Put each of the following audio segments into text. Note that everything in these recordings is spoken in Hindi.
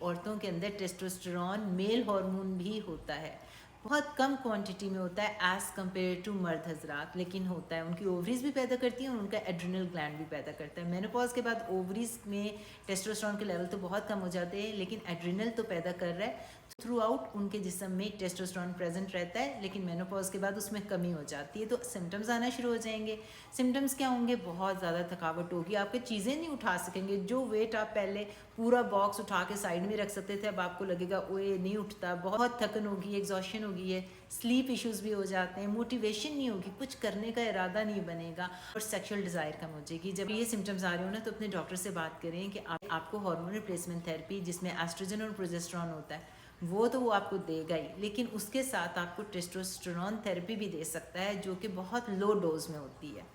औरतों के अंदर टेस्टोस्टेरॉन मेल हार्मोन भी होता है, बहुत कम क्वांटिटी में होता है एज़ कम्पेयर टू मर्द हजरात, लेकिन होता है। उनकी ओवरीज भी पैदा करती हैं और उनका एड्रिनल ग्लैंड भी पैदा करता है। मेनोपॉज के बाद ओवरीज में टेस्टोस्टेरॉन के लेवल तो बहुत कम हो जाते हैं, लेकिन एड्रिनल तो पैदा कर रहा है। थ्रू आउट उनके जिस्म में टेस्टोस्टेरॉन प्रेजेंट रहता है, लेकिन मेनोपॉज के बाद उसमें कमी हो जाती है, तो सिम्टम्स आना शुरू हो जाएंगे। सिम्टम्स क्या होंगे? बहुत ज़्यादा थकावट होगी, आपके चीज़ें नहीं उठा सकेंगे। जो वेट आप पहले पूरा बॉक्स उठा के साइड में रख सकते थे, अब आपको लगेगा ओए नहीं उठता। बहुत थकन होगी, एग्जॉशन होगी है, स्लीप इश्यूज भी हो जाते हैं, मोटिवेशन नहीं होगी, कुछ करने का इरादा नहीं बनेगा और सेक्सुअल डिज़ायर कम हो जाएगी। जब ये सिम्टम्स आ रहे हो ना, तो अपने डॉक्टर से बात करें कि आपको हार्मोन रिप्लेसमेंट थेरेपी, जिसमें एस्ट्रोजन और प्रोजेस्टेरॉन होता है, वो तो वो आपको देगा ही, लेकिन उसके साथ आपको टेस्टोस्टेरॉन थेरेपी भी दे सकता है, जो कि बहुत लो डोज में होती है।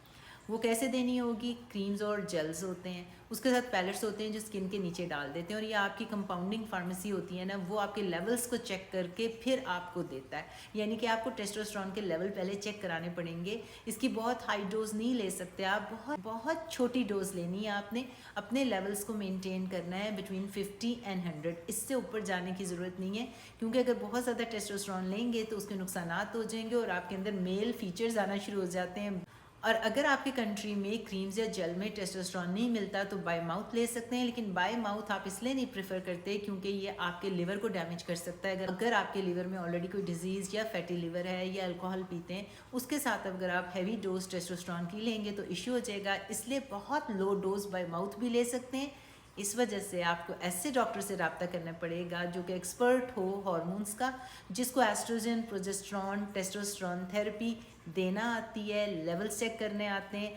वो कैसे देनी होगी? क्रीम्स और जेल्स होते हैं, उसके साथ पैलेट्स होते हैं जो स्किन के नीचे डाल देते हैं, और ये आपकी कंपाउंडिंग फार्मेसी होती है ना, वो आपके लेवल्स को चेक करके फिर आपको देता है। यानी कि आपको टेस्टोस्टेरॉन के लेवल पहले चेक कराने पड़ेंगे। इसकी बहुत हाई डोज नहीं ले सकते आप, बहुत बहुत छोटी डोज लेनी है आपने। अपने लेवल्स को मेनटेन करना है बिटवीन 50 एंड 100, इससे ऊपर जाने की ज़रूरत नहीं है, क्योंकि अगर बहुत ज़्यादा टेस्टोस्टेरॉन लेंगे तो उसके नुकसानात हो जाएंगे और आपके अंदर मेल फीचर्स आना शुरू हो जाते हैं। और अगर आपकी कंट्री में क्रीम्स या जेल में टेस्टोस्टेरॉन नहीं मिलता तो बाय माउथ ले सकते हैं, लेकिन बाय माउथ आप इसलिए नहीं प्रेफर करते क्योंकि ये आपके लिवर को डैमेज कर सकता है। अगर आपके लिवर में ऑलरेडी कोई डिजीज़ या फैटी लिवर है या अल्कोहल पीते हैं, उसके साथ अगर आप हैवी डोज टेस्टोस्टेरॉन की लेंगे तो इश्यू हो जाएगा। इसलिए बहुत लो डोज बाय माउथ भी ले सकते हैं। इस वजह से आपको ऐसे डॉक्टर से रब्ता करना पड़ेगा जो कि एक्सपर्ट हो हार्मोन्स का, जिसको एस्ट्रोजन, प्रोजेस्टेरॉन, टेस्टोस्टेरॉन थेरेपी देना आती है, लेवल चेक करने आते हैं।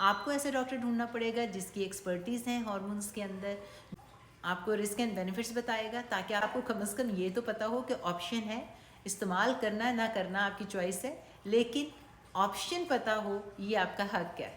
आपको ऐसे डॉक्टर ढूंढना पड़ेगा जिसकी एक्सपर्टीज़ है हार्मोन्स के अंदर, आपको रिस्क एंड बेनिफिट्स बताएगा, ताकि आपको कम से कम ये तो पता हो कि ऑप्शन है, इस्तेमाल करना ना करना आपकी चॉइस है, लेकिन ऑप्शन पता हो, ये आपका हक है।